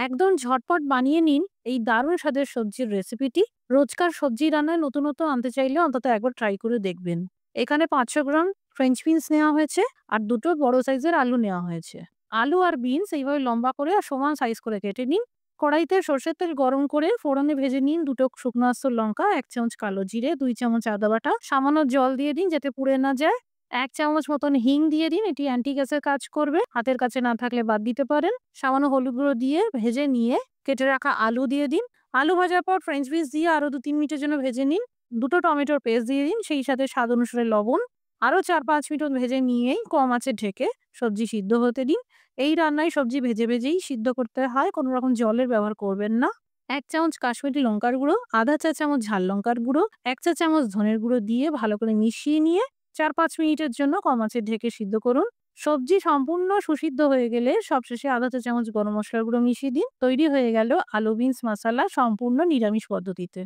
একদম ঝটপট বানিয়ে নিন এই দারুণ স্বাদের সবজির রেসিপিটি। রোজকার সবজি রান্নায় নতুনত্ব আনতে চাইলে অন্তত একবার ট্রাই করে দেখবেন। এখানে ৫০০ গ্রাম ফ্রেঞ্চ বিনস নেওয়া হয়েছে আর দুটো বড় সাইজের আলু নেওয়া হয়েছে। আলু আর বিনস এইভাবে লম্বা করে আর সমান সাইজ করে কেটে নিন। কড়াইতে সর্ষের তেল গরম করে ফোড়নে ভেজে নিন দুটো শুকনো আস্ত লঙ্কা, ১ চামচ কালো জিরে, ২ চামচ আদা বাটা, সামান্য জল দিয়ে দিন যাতে পুড়ে না যায়। ১ চামচ মতন হিং দিয়ে দিন, এটি অ্যান্টি গ্যাসের কাজ করবে। হাতের কাছে না থাকলে বাদ দিতে পারেন। সামান্য হলুদ গুঁড়ো দিয়ে ভেজে নিয়ে কেটে রাখা আলু দিয়ে দিন। আলু ভাজার পর ফ্রেঞ্চ বিনস দিয়ে আরো ২-৩ মিনিটের জন্য ভেজে নিন। দুটো টমেটোর পেস্ট দিয়ে দিন, সেই সাথে স্বাদ অনুসারে লবণ। আরো ৪-৫ মিনিট ভেজে নিয়েই কম আঁচে ঢেকে সবজি সিদ্ধ হতে দিন। এই রান্নায় সবজি ভেজে ভেজেই সিদ্ধ করতে হয়, কোনো রকম জলের ব্যবহার করবেন না। ১ চামচ কাশ্মীরি লঙ্কার গুঁড়ো, ১/২ চা চামচ ঝাল লঙ্কার গুঁড়ো, ১ চা চামচ ধনের গুঁড়ো দিয়ে ভালো করে মিশিয়ে নিয়ে ৪-৫ মিনিটের জন্য কম আঁচে ঢেকে সিদ্ধ করুন। সবজি সম্পূর্ণ সুসিদ্ধ হয়ে গেলে সবশেষে ১/২ চা চামচ গরম মসলার গুঁড়ো মিশিয়ে দিন। তৈরি হয়ে গেল আলু বিনস মাসালা সম্পূর্ণ নিরামিষ পদ্ধতিতে।